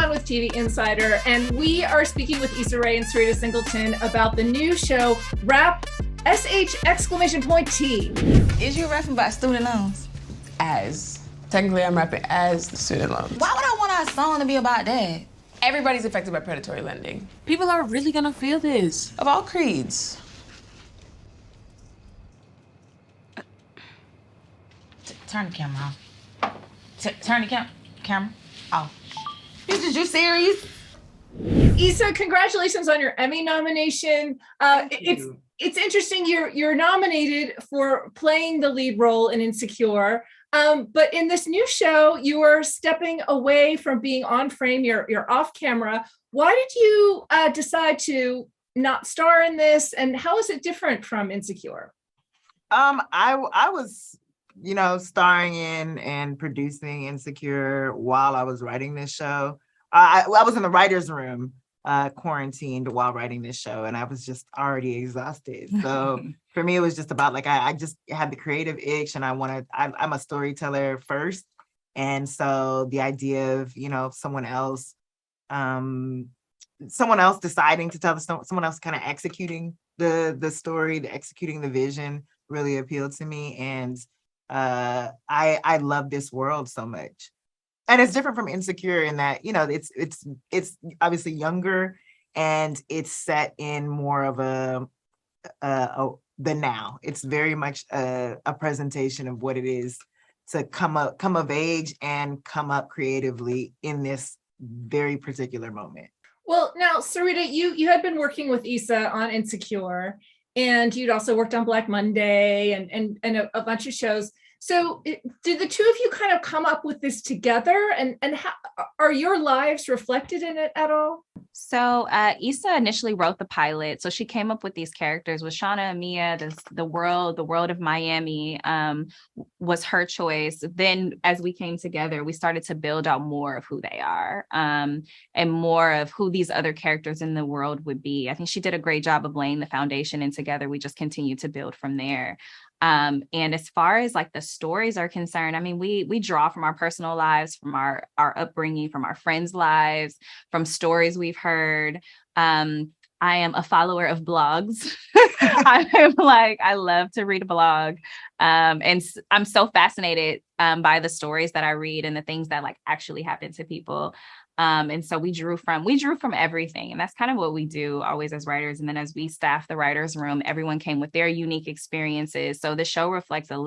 Osman with TV Insider, and we are speaking with Issa Rae and Syreeta Singleton about the new show, Rap SH exclamation point T. Is you rapping about student loans? Technically, I'm rapping as the student loans. Why would I want our song to be about that? Everybody's affected by predatory lending. People are really gonna feel this. Of all creeds. Turn the camera off. Turn the camera off. Is you serious? Issa, congratulations on your Emmy nomination. It's interesting. You're nominated for playing the lead role in Insecure. But in this new show, you are stepping away from being on frame. You're off camera. Why did you decide to not star in this? And how is it different from Insecure? I was, starring in and producing Insecure while I was writing this show. I was in the writer's room, quarantined while writing this show, and I was just already exhausted. So for me, it was just about I just had the creative itch, and I'm a storyteller first. And so the idea of, someone else deciding to tell the story, someone else kind of executing the story, executing the vision really appealed to me. And I love this world so much. And it's different from Insecure in that, it's obviously younger, and it's set in more of the now. It's very much a presentation of what it is to come of age and come up creatively in this very particular moment. Well, now, Syreeta, you had been working with Issa on Insecure, and you'd also worked on Black Monday and a bunch of shows. So did the two of you kind of come up with this together, and how, are your lives reflected in it at all? So Issa initially wrote the pilot. So she came up with these characters with Shauna and Mia. The world of Miami was her choice. Then as we came together, we started to build out more of who they are and more of who these other characters in the world would be. I think she did a great job of laying the foundation, and together we just continue to build from there. And as far as the stories are concerned, I mean, we draw from our personal lives, from our upbringing, from our friends' lives, from stories we've heard. I am a follower of blogs. I love to read a blog. And I'm so fascinated by the stories that I read and the things that actually happen to people. And so we drew from everything. And that's kind of what we do always as writers. And then as we staff the writer's room, everyone came with their unique experiences. So the show reflects a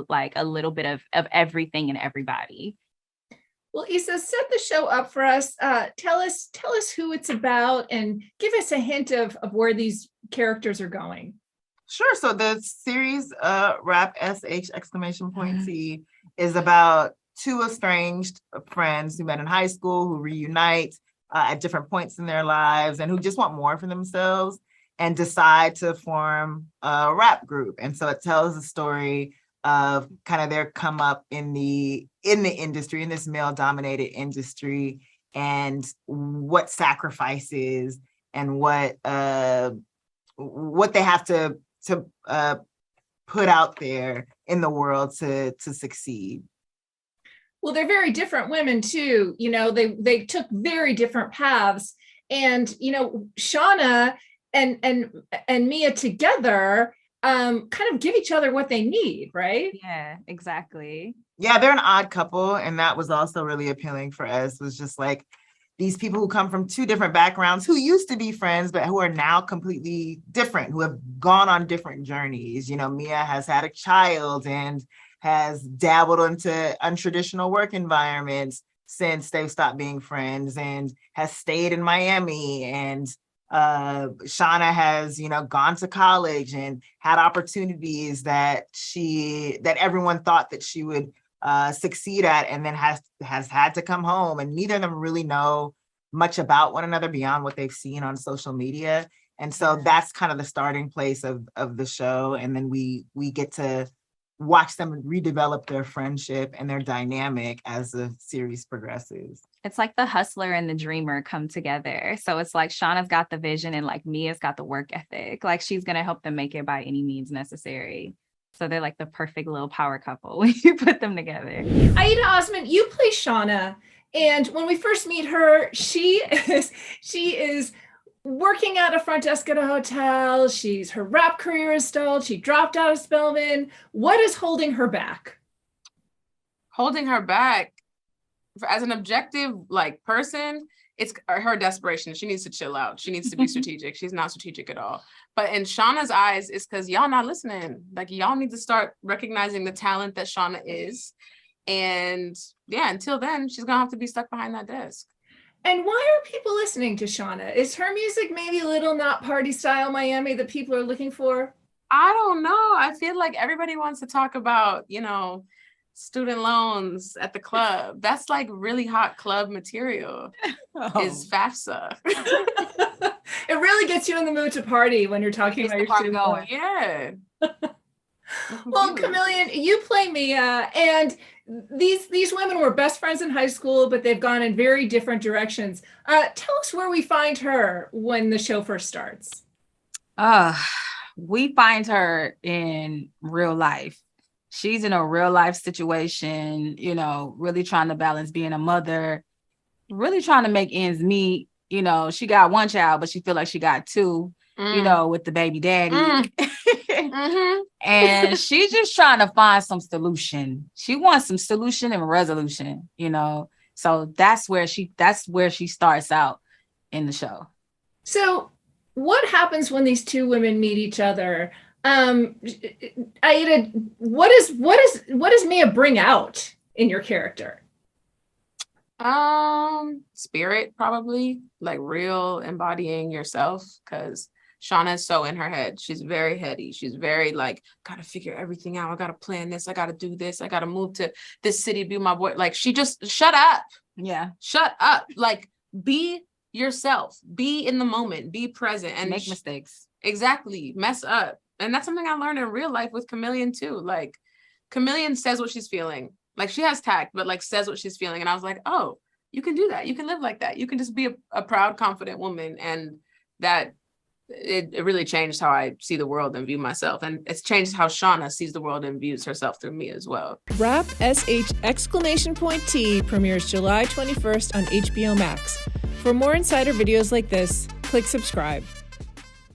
little bit of everything and everybody. Well, Issa, set the show up for us. Tell us who it's about and give us a hint of where these characters are going. Sure. So the series, Rap SH exclamation point T, is about two estranged friends who met in high school, who reunite at different points in their lives, and who just want more for themselves and decide to form a rap group. And so it tells the story of kind of their come up in the industry, in this male dominated industry, and what sacrifices and what they have to put out there in the world to succeed. Well, they're very different women too. They took very different paths, and Shauna and Mia together kind of give each other what they need, right? Yeah, exactly. Yeah, they're an odd couple, and that was also really appealing for us. Was just these people who come from two different backgrounds, who used to be friends, but who are now completely different, who have gone on different journeys. Mia has had a child and has dabbled into untraditional work environments since they've stopped being friends, and has stayed in Miami. And Shauna has, gone to college and had opportunities that everyone thought that she would succeed at, and then has had to come home. And neither of them really know much about one another beyond what they've seen on social media. And so that's kind of the starting place of the show. And then we get to watch them redevelop their friendship and their dynamic as the series progresses. It's like the hustler and the dreamer come together. So it's Shauna's got the vision, and Mia's got the work ethic. She's going to help them make it by any means necessary. So they're the perfect little power couple when you put them together. Aida Osman, you play Shauna, And when we first meet her, she is working at a front desk at a hotel. Her rap career is stalled. She dropped out of Spelman. What is holding her back? Holding her back as an objective like person, it's her desperation. She needs to chill out. She needs to be strategic. She's not strategic at all. But in Shauna's eyes, it's because y'all not listening. Like, y'all need to start recognizing the talent that Shauna is. And yeah, until then, she's gonna have to be stuck behind that desk. And why are people listening to Shauna? Is her music maybe a little not party style Miami that people are looking for? I don't know. I feel like everybody wants to talk about, student loans at the club. That's like really hot club material. Is FAFSA. It really gets you in the mood to party when you're talking about your student loan. Yeah. Well, KaMillion, you play Mia, and these women were best friends in high school, but they've gone in very different directions. Tell us where we find her when the show first starts. We find her in real life. She's in a real life situation, really trying to balance being a mother, really trying to make ends meet. She got one child, but she feel like she got two, with the baby daddy. And she's just trying to find some solution. She wants some solution and resolution, So that's where she starts out in the show. So what happens when these two women meet each other? Aida, what does Mia bring out in your character? Spirit, probably, like real embodying yourself, because Shauna is so in her head. She's very heady. She's very like, gotta figure everything out. I gotta plan this. I gotta do this. I gotta move to this city to be my boy. Like, she just shut up. Yeah. Shut up. Like, be yourself. Be in the moment. Be present and make mistakes. Exactly. Mess up. And that's something I learned in real life with KaMillion too. Like, KaMillion says what she's feeling. Like, she has tact, but like says what she's feeling. And I was like, oh, you can do that. You can live like that. You can just be a proud, confident woman. And that it really changed how I see the world and view myself. And it's changed how Shauna sees the world and views herself through me as well. Rap !T premieres July 21st on HBO Max. For more insider videos like this, click subscribe.